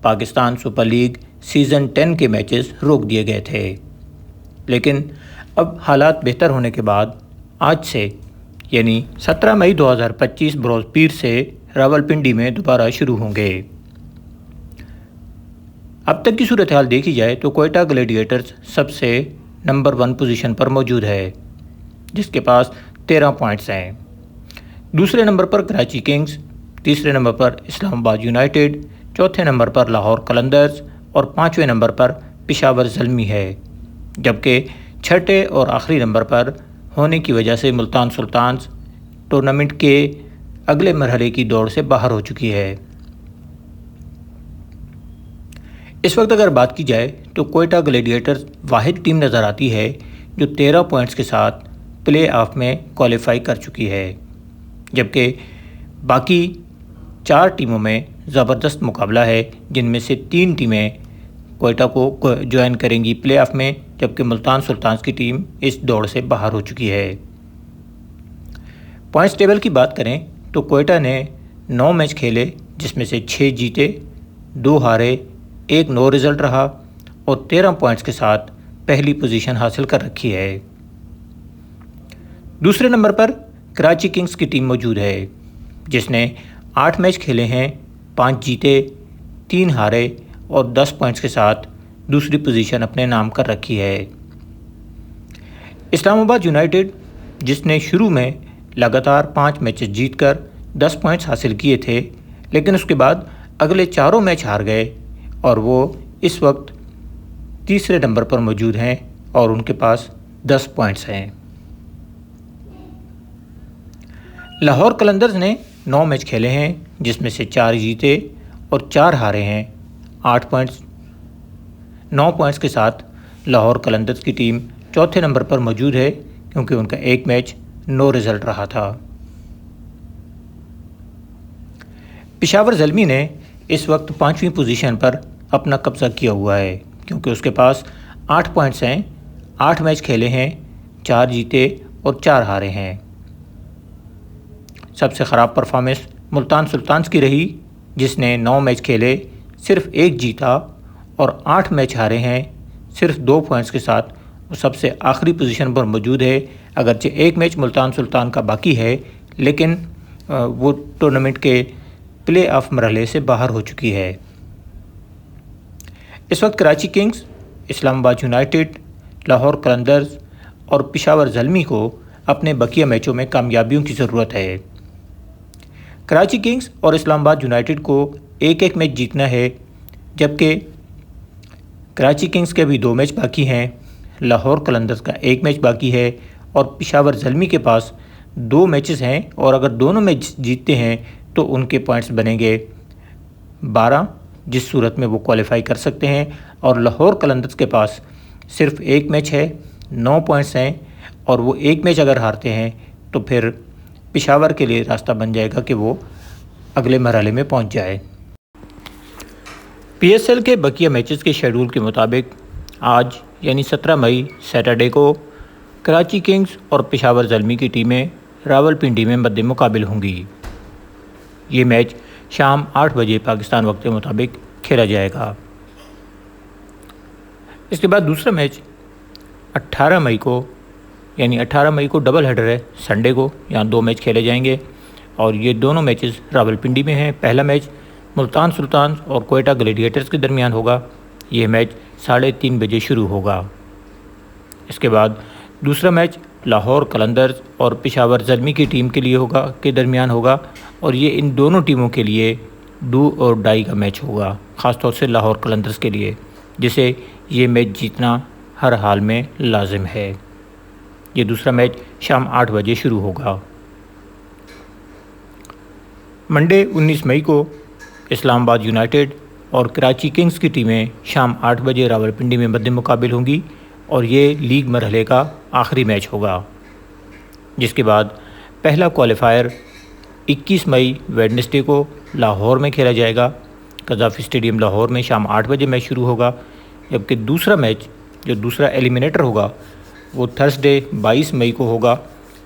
Pakistan super league season 10 کے matches روک دیے گئے تھے، لیکن اب حالات بہتر ہونے کے بعد آج سے یعنی 17 مئی 2025 بروز پیر سے راولپنڈی میں دوبارہ شروع ہوں گے۔ اب تک کی صورتحال دیکھی جائے تو کوئٹہ گلیڈیٹرز سب سے نمبر 1 پوزیشن پر موجود ہے، جس کے پاس 13 پوائنٹس ہیں۔ دوسرے نمبر پر کراچی کنگز، تیسرے نمبر پر اسلام آباد یونائیٹڈ، چوتھے نمبر پر لاہور قلندرز اور 5ویں نمبر پر پشاور زلمی ہے، جبکہ چھٹے اور آخری نمبر پر ہونے کی وجہ سے ملتان سلطانز ٹورنامنٹ کے اگلے مرحلے کی دوڑ سے باہر ہو چکی ہے۔ اس وقت اگر بات کی جائے تو کوئٹہ گلیڈیٹرز واحد ٹیم نظر آتی ہے جو 13 پوائنٹس کے ساتھ پلے آف میں کوالیفائی کر چکی ہے، جبکہ باقی 4 ٹیموں میں زبردست مقابلہ ہے، جن میں سے 3 ٹیمیں کوئٹہ کو جوائن کریں گی پلے آف میں، جبکہ ملتان سلطانز کی ٹیم اس دوڑ سے باہر ہو چکی ہے۔ پوائنٹس ٹیبل کی بات کریں تو کوئٹہ نے 9 میچ کھیلے، جس میں سے 6 جیتے، 2 ہارے، 1 نو رزلٹ رہا اور 13 پوائنٹس کے ساتھ پہلی پوزیشن حاصل کر رکھی ہے۔ دوسرے نمبر پر کراچی کنگز کی ٹیم موجود ہے، جس نے 8 میچ کھیلے ہیں، 5 جیتے، 3 ہارے اور 10 پوائنٹس کے ساتھ دوسری پوزیشن اپنے نام کر رکھی ہے۔ اسلام آباد یونائیٹڈ، جس نے شروع میں لگاتار 5 میچز جیت کر 10 پوائنٹس حاصل کیے تھے، لیکن اس کے بعد اگلے 4 میچ ہار گئے اور وہ اس وقت تیسرے نمبر پر موجود ہیں اور ان کے پاس 10 پوائنٹس ہیں۔ لاہور قلندرز نے 9 میچ کھیلے ہیں، جس میں سے 4 جیتے اور 4 ہارے ہیں، 9 پوائنٹس کے ساتھ لاہور قلندرز کی ٹیم چوتھے نمبر پر موجود ہے، کیونکہ ان کا 1 میچ نو رزلٹ رہا تھا۔ پشاور زلمی نے اس وقت 5ویں پوزیشن پر اپنا قبضہ کیا ہوا ہے، کیونکہ اس کے پاس 8 پوائنٹس ہیں، 8 میچ کھیلے ہیں، 4 جیتے اور 4 ہارے ہیں۔ سب سے خراب پرفارمنس ملتان سلطانز کی رہی، جس نے 9 میچ کھیلے، صرف 1 جیتا اور 8 میچ ہارے ہیں، صرف 2 پوائنٹس کے ساتھ وہ سب سے آخری پوزیشن پر موجود ہے، اگرچہ 1 میچ ملتان سلطان کا باقی ہے، لیکن وہ ٹورنامنٹ کے پلے آف مرحلے سے باہر ہو چکی ہے۔ اس وقت کراچی کنگز، اسلام آباد یونائیٹڈ، لاہور قلندرز اور پشاور زلمی کو اپنے بقیہ میچوں میں کامیابیوں کی ضرورت ہے۔ کراچی کنگز اور اسلام آباد یونائیٹڈ کو 1-1 میچ جیتنا ہے، جبکہ کراچی کنگز کے بھی 2 میچ باقی ہیں، لاہور قلندرز کا 1 میچ باقی ہے اور پشاور زلمی کے پاس 2 میچز ہیں، اور اگر دونوں میچ جیتتے ہیں تو ان کے پوائنٹس بنیں گے 12، جس صورت میں وہ کوالیفائی کر سکتے ہیں، اور لاہور قلندرز کے پاس صرف 1 میچ ہے، 9 پوائنٹس ہیں، اور وہ 1 میچ اگر ہارتے ہیں تو پھر پشاور کے لیے راستہ بن جائے گا کہ وہ اگلے مرحلے میں پہنچ جائے۔ پی ایس ایل کے بقیہ میچز کے شیڈول کے مطابق آج یعنی 17 مئی سیٹرڈے کو کراچی کنگز اور پشاور زلمی کی ٹیمیں راولپنڈی میں مد مقابل ہوں گی۔ یہ میچ شام 8 بجے پاکستان وقت کے مطابق کھیلا جائے گا۔ اس کے بعد دوسرا میچ 18 مئی کو ڈبل ہیڈر ہے، سنڈے کو یہاں 2 میچ کھیلے جائیں گے اور یہ دونوں میچز راولپنڈی میں ہیں۔ پہلا میچ ملتان سلطانز اور کوئٹہ گلیڈیٹرز کے درمیان ہوگا، یہ میچ 3:30 بجے شروع ہوگا۔ اس کے بعد دوسرا میچ لاہور قلندرز اور پشاور زلمی کی ٹیم کے درمیان ہوگا، اور یہ ان دونوں ٹیموں کے لیے ڈو اور ڈائی کا میچ ہوگا، خاص طور سے لاہور قلندرز کے لیے، جسے یہ میچ جیتنا ہر حال میں لازم ہے۔ یہ دوسرا میچ شام 8 بجے شروع ہوگا۔ منڈے 19 مئی کو اسلام آباد یونائیٹڈ اور کراچی کنگز کی ٹیمیں شام 8 بجے راولپنڈی میں مد مقابل ہوں گی، اور یہ لیگ مرحلے کا آخری میچ ہوگا، جس کے بعد پہلا کوالیفائر 21 مئی ویڈنسڈے کو لاہور میں کھیلا جائے گا، قذافی اسٹیڈیم لاہور میں شام 8 بجے میچ شروع ہوگا، جبکہ دوسرا میچ جو دوسرا ایلیمینیٹر ہوگا وہ تھرسڈے 22 مئی کو ہوگا،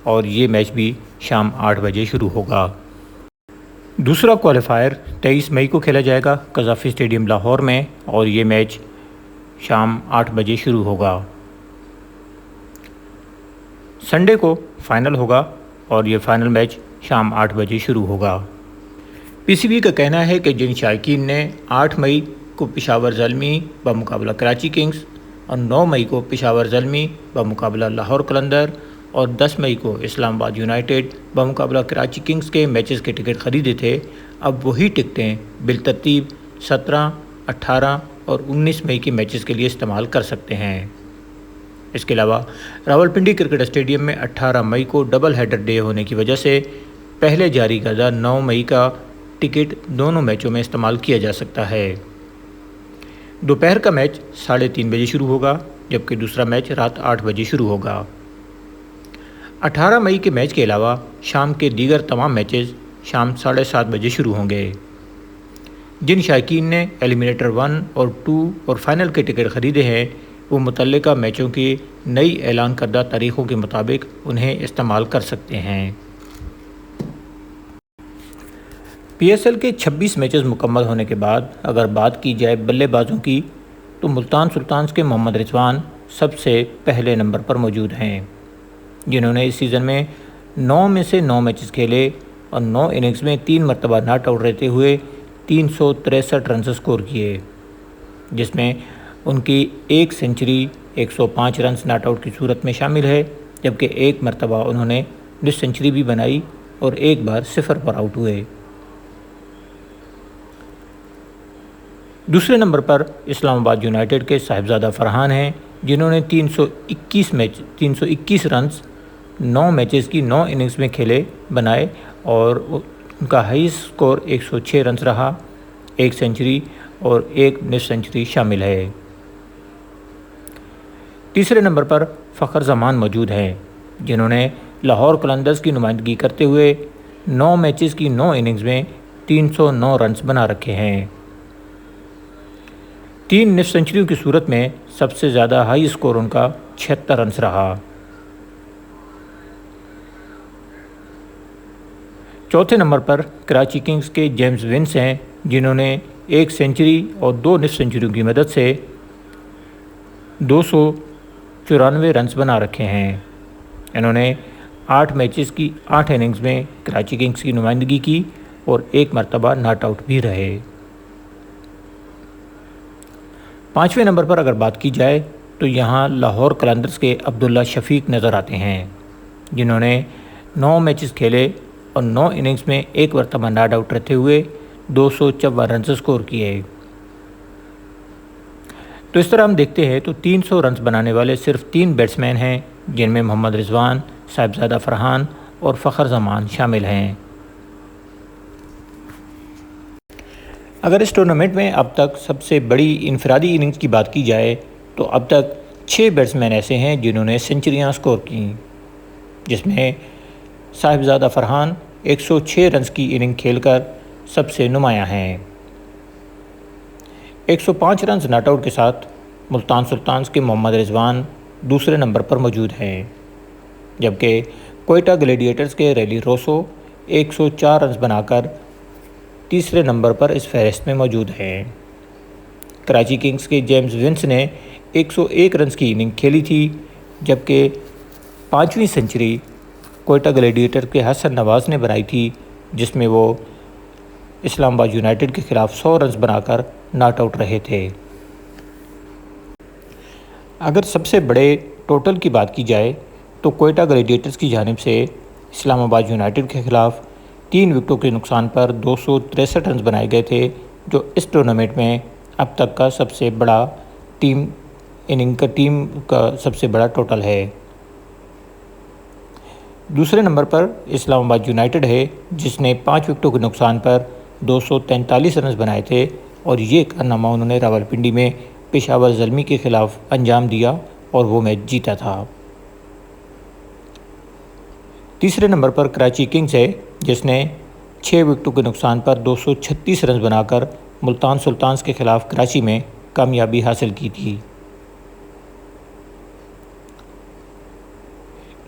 اور یہ میچ بھی شام 8 بجے شروع ہوگا۔ دوسرا کوالیفائر 23 مئی کو کھیلا جائے گا قذافی اسٹیڈیم لاہور میں، اور یہ میچ شام 8 بجے شروع ہوگا۔ سنڈے کو فائنل ہوگا اور یہ فائنل میچ شام 8 بجے شروع ہوگا۔ پی سی بی کا کہنا ہے کہ جن شائقین نے 8 مئی کو پشاور زلمی بمقابلہ کراچی کنگز اور 9 مئی کو پشاور زلمی بمقابلہ لاہور قلندر اور 10 مئی کو اسلام آباد یونائیٹڈ بمقابلہ کراچی کنگز کے میچز کے ٹکٹ خریدے تھے، اب وہی ٹکٹیں بالترتیب 17، 18 اور 19 مئی کے میچز کے لیے استعمال کر سکتے ہیں۔ اس کے علاوہ راولپنڈی کرکٹ اسٹیڈیم میں 18 مئی کو ڈبل ہیڈر ڈے ہونے کی وجہ سے پہلے جاری کردہ 9 مئی کا ٹکٹ دونوں میچوں میں استعمال کیا جا سکتا ہے۔ دوپہر کا میچ 3:30 بجے شروع ہوگا، جبکہ دوسرا میچ رات 8 بجے شروع ہوگا۔ 18 مئی کے میچ کے علاوہ شام کے دیگر تمام میچز شام 7:30 بجے شروع ہوں گے۔ جن شائقین نے ایلیمینیٹر 1 اور 2 اور فائنل کے ٹکٹ خریدے ہیں، وہ متعلقہ میچوں کی نئی اعلان کردہ تاریخوں کے مطابق انہیں استعمال کر سکتے ہیں۔ پی ایس ایل کے 26 میچز مکمل ہونے کے بعد اگر بات کی جائے بلے بازوں کی، تو ملتان سلطانز کے محمد رضوان سب سے پہلے نمبر پر موجود ہیں، جنہوں نے اس سیزن میں 9 میں سے 9 میچز کھیلے اور 9 اننگز میں 3 مرتبہ ناٹ آؤٹ رہتے ہوئے 363 رنز اسکور کیے، جس میں ان کی ایک سنچری 105 رنز ناٹ آؤٹ کی صورت میں شامل ہے، جبکہ ایک مرتبہ انہوں نے ڈس سنچری بھی بنائی اور ایک بار 0 پر آؤٹ ہوئے۔ دوسرے نمبر پر اسلام آباد یونائیٹڈ کے صاحبزادہ فرحان ہیں، جنہوں نے 321 رنز 9 میچز کی 9 اننگز میں کھیلے بنائے اور ان کا ہائیسٹ اسکور 106 رنز رہا، ایک سنچری اور ایک نصف سنچری شامل ہے۔ تیسرے نمبر پر فخر زمان موجود ہیں، جنہوں نے لاہور قلندرز کی نمائندگی کرتے ہوئے 9 میچز کی 9 اننگز میں 309 رنز بنا رکھے ہیں۔ 3 نصف سنچریوں کی صورت میں سب سے زیادہ ہائی اسکور ان کا 76 رنز رہا۔ چوتھے نمبر پر کراچی کنگز کے جیمز ونس ہیں، جنہوں نے ایک سنچری اور 2 نصف سنچریوں کی مدد سے 294 رنز بنا رکھے ہیں۔ انہوں نے 8 میچز کی 8 اننگز میں کراچی کنگز کی نمائندگی کی اور ایک مرتبہ ناٹ آؤٹ بھی رہے۔ 5ویں نمبر پر اگر بات کی جائے تو یہاں لاہور قلندرز کے عبداللہ شفیق نظر آتے ہیں، جنہوں نے 9 میچز کھیلے اور 9 اننگز میں ایک مرتبہ ناٹ آؤٹ رہتے ہوئے 254 رنز اسکور کیے۔ تو اس طرح ہم دیکھتے ہیں تو 300 رنز بنانے والے صرف 3 بیٹسمین ہیں، جن میں محمد رضوان، صاحبزادہ فرحان اور فخر زمان شامل ہیں۔ اگر اس ٹورنامنٹ میں اب تک سب سے بڑی انفرادی اننگز کی بات کی جائے تو اب تک 6 بیٹسمین ایسے ہیں جنہوں نے سنچریاں اسکور کیں، جس میں صاحبزادہ فرحان 106 رنز کی اننگ کھیل کر سب سے نمایاں ہیں۔ 105 رنز ناٹ آؤٹ کے ساتھ ملتان سلطانز کے محمد رضوان دوسرے نمبر پر موجود ہیں، جبکہ کوئٹہ گلیڈیٹرز کے ریلی روسو 104 رنز بنا کر تیسرے نمبر پر اس فہرست میں موجود ہیں۔ کراچی کنگز کے جیمز ونس نے 101 رنز کی اننگ کھیلی تھی، جبکہ 5ویں سنچری کوئٹہ گلیڈیٹر کے حسن نواز نے بنائی تھی، جس میں وہ اسلام آباد یونائیٹڈ کے خلاف 100 رنز بنا کر ناٹ آؤٹ رہے تھے۔ اگر سب سے بڑے ٹوٹل کی بات کی جائے تو کوئٹہ گلیڈیٹرز کی جانب سے اسلام آباد یونائیٹڈ کے خلاف 3 وکٹوں کے نقصان پر 263 رنز بنائے گئے تھے، جو اس ٹورنامنٹ میں اب تک کا سب سے بڑا ٹیم کا سب سے بڑا ٹوٹل ہے۔ دوسرے نمبر پر اسلام آباد یونائیٹڈ ہے، جس نے 5 وکٹوں کے نقصان پر 243 رنز بنائے تھے، اور یہ کارنامہ انہوں نے راولپنڈی میں پشاور زلمی کے خلاف انجام دیا اور وہ میچ جیتا تھا۔ تیسرے نمبر پر کراچی کنگز ہے، جس نے 6 وکٹوں کے نقصان پر 236 رنز بنا کر ملتان سلطانز کے خلاف کراچی میں کامیابی حاصل کی تھی۔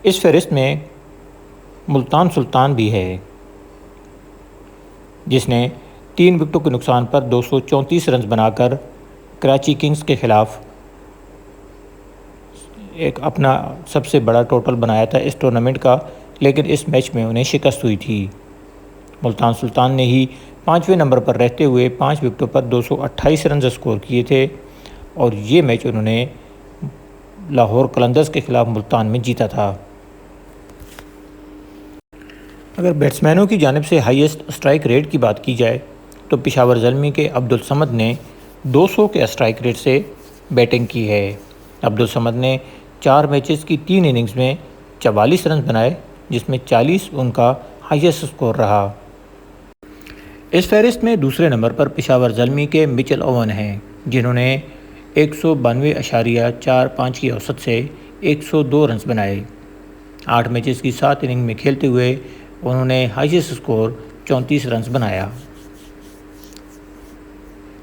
اس فہرست میں ملتان سلطان بھی ہے۔ جس نے 3 وکٹوں کے نقصان پر 234 رنز بنا کر کراچی کنگز کے خلاف ایک اپنا سب سے بڑا ٹوٹل بنایا تھا اس ٹورنامنٹ کا، لیکن اس میچ میں انہیں شکست ہوئی تھی۔ ملتان سلطان نے ہی 5ویں نمبر پر رہتے ہوئے 5 وکٹوں پر 228 رنز اسکور کیے تھے اور یہ میچ انہوں نے لاہور قلندرز کے خلاف ملتان میں جیتا تھا۔ اگر بیٹسمینوں کی جانب سے ہائیسٹ اسٹرائک ریٹ کی بات کی جائے تو پشاور زلمی کے عبدالصمد نے 200 کے اسٹرائک ریٹ سے بیٹنگ کی ہے۔ عبدالصمد نے 4 میچز کی 3 اننگز میں 44 رنز بنائے، جس میں 40 ان کا ہائیسٹ اسکور رہا۔ اس فہرست میں دوسرے نمبر پر پشاور زلمی کے مچل اوون ہیں، جنہوں نے 192.45 کی اوسط سے 102 رنز بنائے۔ 8 میچز کی 7 اننگ میں کھیلتے ہوئے انہوں نے ہائیسٹ اسکور 34 رنز بنایا۔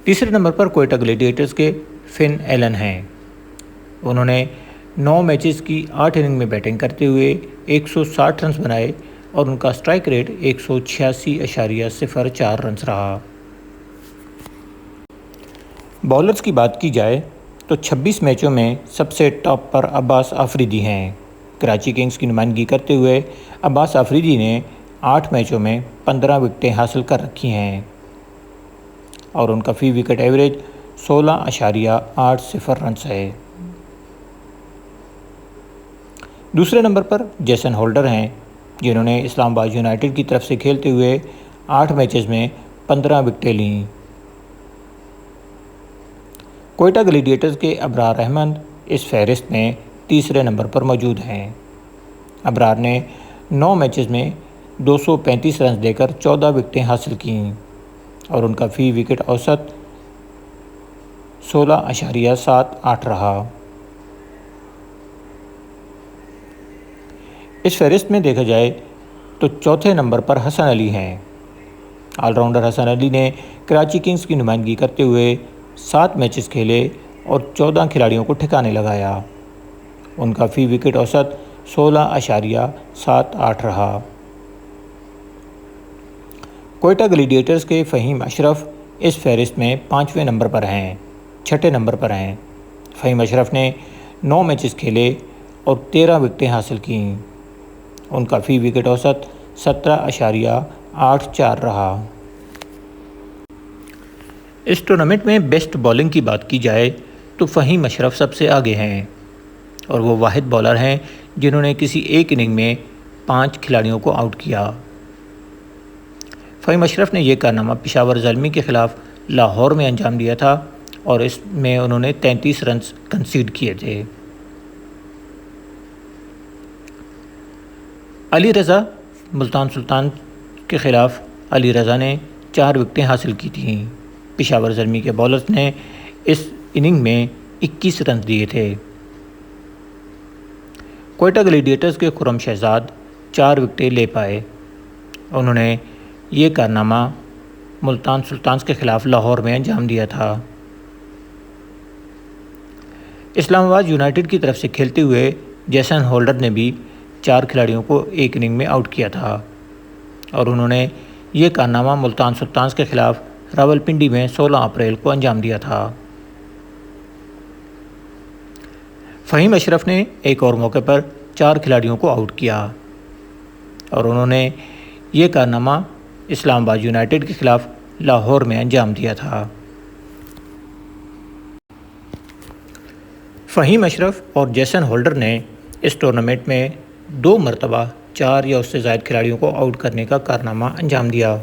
تیسرے نمبر پر کوئٹہ گلیڈیٹرز کے فن ایلن ہیں۔ انہوں نے 9 میچز کی 8 اننگ میں بیٹنگ کرتے ہوئے 160 رنز بنائے اور ان کا اسٹرائک ریٹ 186.04 رنز رہا۔ بولرز کی بات کی جائے تو 26 میچوں میں سب سے ٹاپ پر عباس آفریدی ہیں۔ کراچی کنگز کی نمائندگی کرتے ہوئے عباس آفریدی نے 8 میچوں میں 15 وکٹیں حاصل کر رکھی ہیں اور ان کا فی وکٹ ایوریج 16.80 رنز ہے۔ دوسرے نمبر پر جیسن ہولڈر ہیں، جنہوں نے اسلام آباد یونائیٹڈ کی طرف سے کھیلتے ہوئے 8 میچز میں 15 وکٹیں لیں۔ کوئٹہ گلیڈیٹرز کے ابرار احمد اس فہرست میں تیسرے نمبر پر موجود ہیں۔ ابرار نے 9 میچز میں 235 رنز دے کر 14 وکٹیں حاصل کیں اور ان کا فی وکٹ اوسط 16.78 رہا۔ اس فہرست میں دیکھا جائے تو چوتھے نمبر پر حسن علی ہیں۔ آل راؤنڈر حسن علی نے کراچی کنگز کی نمائندگی کرتے ہوئے 7 میچز کھیلے اور 14 کھلاڑیوں کو ٹھکانے لگایا۔ ان کا فی وکٹ اوسط 16.78 رہا۔ کوئٹہ گلیڈیٹرز کے فہیم اشرف اس فہرست میں 5ویں نمبر پر ہیں، 6 نمبر پر ہیں۔ فہیم اشرف نے 9 میچز کھیلے اور 13 وکٹیں حاصل کیں۔ ان کا فی وکٹ اوسط 17.84 رہا۔ اس ٹورنامنٹ میں بیسٹ بولنگ کی بات کی جائے تو فہیم اشرف سب سے آگے ہیں اور وہ واحد بولر ہیں جنہوں نے کسی ایک اننگ میں 5 کھلاڑیوں کو آؤٹ کیا۔ فہیم اشرف نے یہ کارنامہ پشاور زلمی کے خلاف لاہور میں انجام دیا تھا اور اس میں انہوں نے 33 رنز کنسیڈ کیے تھے۔ علی رضا ملتان سلطان کے خلاف علی رضا نے 4 وکٹیں حاصل کی تھیں۔ پشاور زلمی کے بولرز نے اس اننگ میں 21 رنز دیے تھے۔ کوئٹہ گلیڈیٹرز کے خرم شہزاد 4 وکٹیں لے پائے۔ انہوں نے یہ کارنامہ ملتان سلطانز کے خلاف لاہور میں انجام دیا تھا۔ اسلام آباد یونائیٹڈ کی طرف سے کھیلتے ہوئے جیسن ہولڈر نے بھی 4 کھلاڑیوں کو ایک اننگ میں آؤٹ کیا تھا اور انہوں نے یہ کارنامہ ملتان سلطانز کے خلاف راولپنڈی میں 16 اپریل کو انجام دیا تھا۔ فہیم اشرف نے ایک اور موقع پر 4 کھلاڑیوں کو آؤٹ کیا اور انہوں نے یہ کارنامہ اسلام آباد یونائیٹڈ کے خلاف لاہور میں انجام دیا تھا۔ فہیم اشرف اور جیسن ہولڈر نے اس ٹورنامنٹ میں 2 مرتبہ 4 یا اس سے زائد کھلاڑیوں کو آؤٹ کرنے کا کارنامہ انجام دیا۔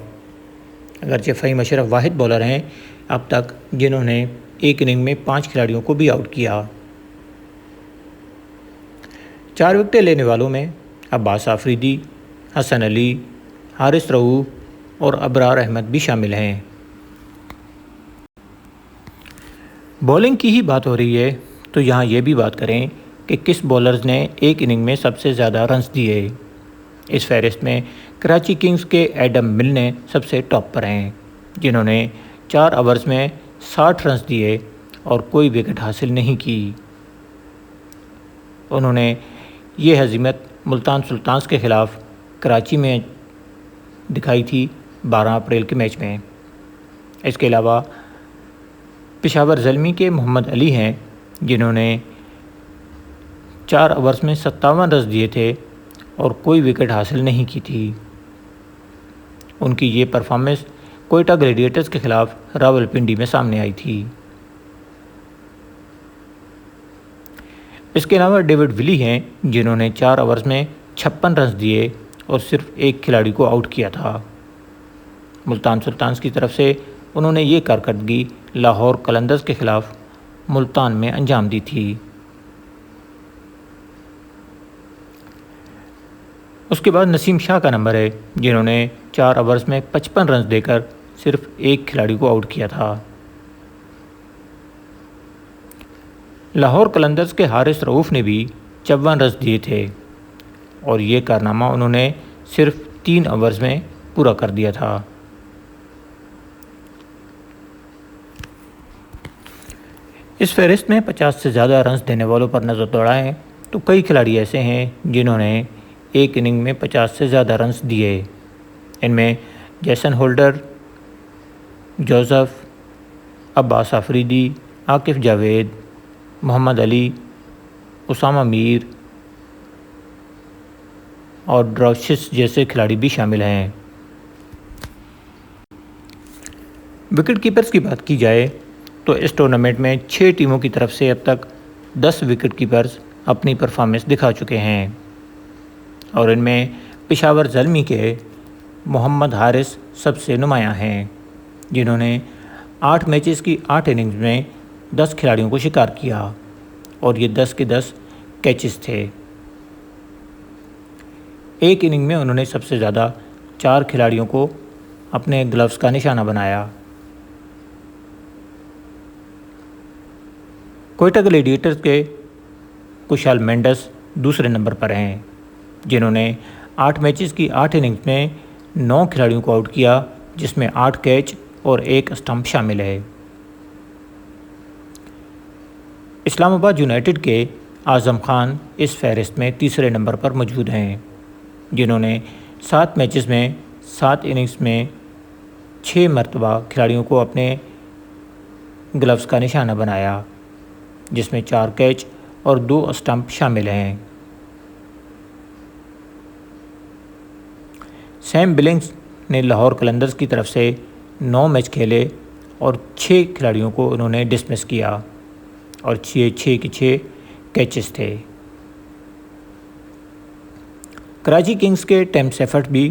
اگرچہ فہیم اشرف واحد بولر ہیں اب تک جنہوں نے ایک اننگ میں 5 کھلاڑیوں کو بھی آؤٹ کیا۔ 4 وکٹیں لینے والوں میں عباس آفریدی، حسن علی، حارث رؤوف اور ابرار احمد بھی شامل ہیں۔ بولنگ کی ہی بات ہو رہی ہے تو یہاں یہ بھی بات کریں کہ کس بولرز نے ایک اننگ میں سب سے زیادہ رنز دیے۔ اس فہرست میں کراچی کنگز کے ایڈم ملنے سب سے ٹاپ پر ہیں، جنہوں نے 4 اوورز میں 60 رنز دیے اور کوئی وکٹ حاصل نہیں کی۔ انہوں نے یہ ہزیمت ملتان سلطانز کے خلاف کراچی میں دکھائی تھی 12 اپریل کے میچ میں۔ اس کے علاوہ پشاور زلمی کے محمد علی ہیں جنہوں نے 4 اوورز میں 57 رنز دیے تھے اور کوئی وکٹ حاصل نہیں کی تھی۔ ان کی یہ پرفارمنس کوئٹہ گلیڈیٹرز کے خلاف راولپنڈی میں سامنے آئی تھی۔ اس کے علاوہ ڈیوڈ ولی ہیں جنہوں نے 4 اوورز میں 56 رنز دیے اور صرف ایک کھلاڑی کو آؤٹ کیا تھا۔ ملتان سلطانز کی طرف سے انہوں نے یہ کارکردگی لاہور قلندرز کے خلاف ملتان میں انجام دی تھی۔ اس کے بعد نسیم شاہ کا نمبر ہے جنہوں نے 4 اوورز میں 55 رنز دے کر صرف ایک کھلاڑی کو آؤٹ کیا تھا۔ لاہور قلندرز کے حارث رؤوف نے بھی 54 رنز دیے تھے اور یہ کارنامہ انہوں نے صرف 3 اوورز میں پورا کر دیا تھا۔ اس فہرست میں 50 سے زیادہ رنز دینے والوں پر نظر دوڑائیں تو کئی کھلاڑی ایسے ہیں جنہوں نے ایک اننگ میں 50 سے زیادہ رنز دیے۔ ان میں جیسن ہولڈر، جوزف، عباس آفریدی، عاقف جاوید، محمد علی، اسامہ میر اور ڈراوشس جیسے کھلاڑی بھی شامل ہیں۔ وکٹ کیپرز کی بات کی جائے تو اس ٹورنامنٹ میں 6 ٹیموں کی طرف سے اب تک 10 وکٹ کیپرز اپنی پرفارمنس دکھا چکے ہیں اور ان میں پشاور زلمی کے محمد حارث سب سے نمایاں ہیں جنہوں نے 8 میچز کی 8 اننگز میں 10 کھلاڑیوں کو شکار کیا اور یہ 10 کے 10 کیچز تھے۔ ایک اننگ میں انہوں نے سب سے زیادہ 4 کھلاڑیوں کو اپنے گلوز کا نشانہ بنایا۔ کوئٹہ گلیڈیٹرز کے کشال مینڈس دوسرے نمبر پر ہیں جنہوں نے 8 میچز کی 8 اننگز میں 9 کھلاڑیوں کو آؤٹ کیا جس میں 8 کیچ اور 1 اسٹمپ شامل ہے۔ اسلام آباد یونائیٹڈ کے اعظم خان اس فہرست میں تیسرے نمبر پر موجود ہیں جنہوں نے 7 میچز میں 7 اننگز میں 6 مرتبہ کھلاڑیوں کو اپنے گلوز کا نشانہ بنایا جس میں 4 کیچ اور 2 اسٹمپ شامل ہیں۔ سیم بلنگز نے لاہور قلندرز کی طرف سے 9 میچ کھیلے اور 6 کھلاڑیوں کو انہوں نے ڈسمس کیا اور 6 کے 6 کیچز تھے۔ کراچی کنگز کے ٹیم سیفرٹ بھی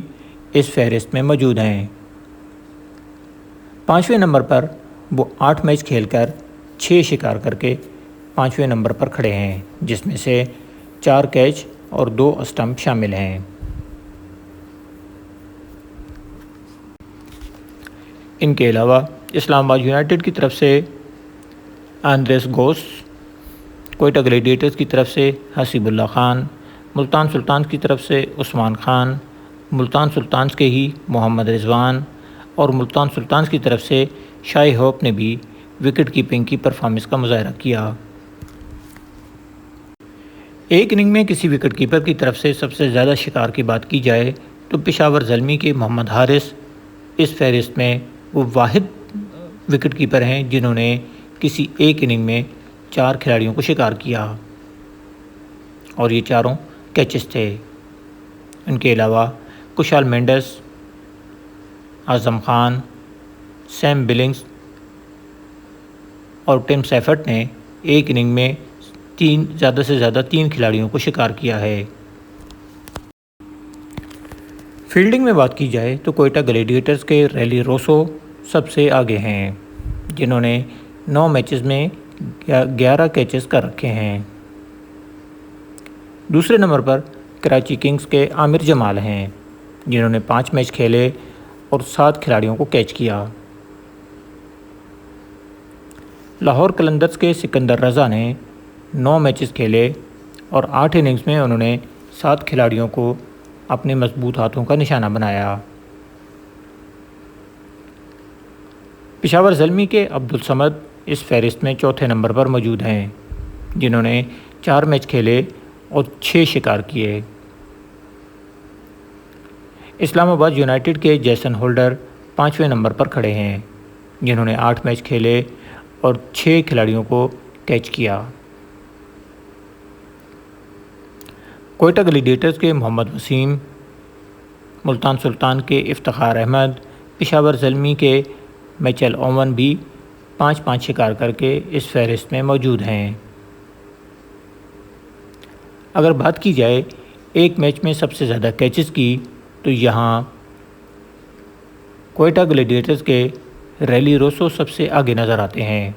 اس فہرست میں موجود ہیں۔ 5ویں نمبر پر وہ 8 میچ کھیل کر 6 شکار کر کے 5ویں نمبر پر کھڑے ہیں جس میں سے 4 کیچ اور 2 اسٹمپ شامل ہیں۔ ان کے علاوہ اسلام آباد یونائیٹڈ کی طرف سے آندریس گوس، کوئٹہ گلیڈیٹرز کی طرف سے حسیب اللہ خان، ملتان سلطانز کی طرف سے عثمان خان، ملتان سلطانز کے ہی محمد رضوان اور ملتان سلطانز کی طرف سے شاہ ہوپ نے بھی وکٹ کیپنگ کی پرفارمنس کا مظاہرہ کیا۔ ایک اننگ میں کسی وکٹ کیپر کی طرف سے سب سے زیادہ شکار کی بات کی جائے تو پشاور زلمی کے محمد حارث اس فہرست میں وہ واحد وکٹ کیپر ہیں جنہوں نے کسی ایک اننگ میں 4 کھلاڑیوں کو شکار کیا اور یہ چاروں کیچز تھے۔ ان کے علاوہ کشال Mundus, Azam Khan, same Billings اور ٹیم سیفرٹ نے ایک اننگ میں زیادہ سے زیادہ 3 کھلاڑیوں کو شکار کیا ہے۔ فیلڈنگ میں بات کی جائے تو کوئٹہ گلیڈیٹرز کے ریلی روسو سب سے آگے ہیں جنہوں نے 9 میچز میں 11 کیچز کر رکھے ہیں۔ دوسرے نمبر پر کراچی کنگز کے عامر جمال ہیں جنہوں نے 5 میچ کھیلے اور 7 کھلاڑیوں کو کیچ کیا۔ لاہور قلندرز کے سکندر رضا نے 9 میچز کھیلے اور 8 اننگز میں انہوں نے 7 کھلاڑیوں کو اپنے مضبوط ہاتھوں کا نشانہ بنایا۔ پشاور زلمی کے عبدالصمد اس فہرست میں چوتھے نمبر پر موجود ہیں جنہوں نے 4 میچ کھیلے اور 6 شکار کیے۔ اسلام آباد یونائیٹڈ کے جیسن ہولڈر 5ویں نمبر پر کھڑے ہیں، جنہوں نے 8 میچ کھیلے اور 6 کھلاڑیوں کو کیچ کیا۔ کوئٹہ گلیڈیٹرز کے محمد وسیم، ملتان سلطان کے افتخار احمد، پشاور زلمی کے میچل اوون بھی 5 شکار کر کے اس فہرست میں موجود ہیں۔ اگر بات کی جائے ایک میچ میں سب سے زیادہ کیچز کی، تو یہاں کوئٹہ گلیڈیٹرز کے ریلی روسو سب سے آگے نظر آتے ہیں،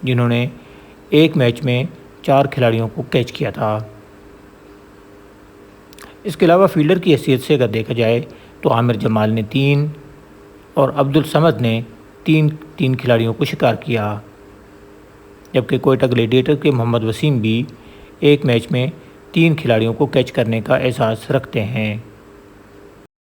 جنہوں نے ایک میچ میں 4 کھلاڑیوں کو کیچ کیا تھا۔ اس کے علاوہ فیلڈر کی حیثیت سے اگر دیکھا جائے تو عامر جمال نے 3 اور عبدالصمد نے 3 کھلاڑیوں کو شکار کیا، جبکہ کوئٹہ گلیڈیٹر کے محمد وسیم بھی ایک میچ میں 3 کھلاڑیوں کو کیچ کرنے کا اعزاز رکھتے ہیں۔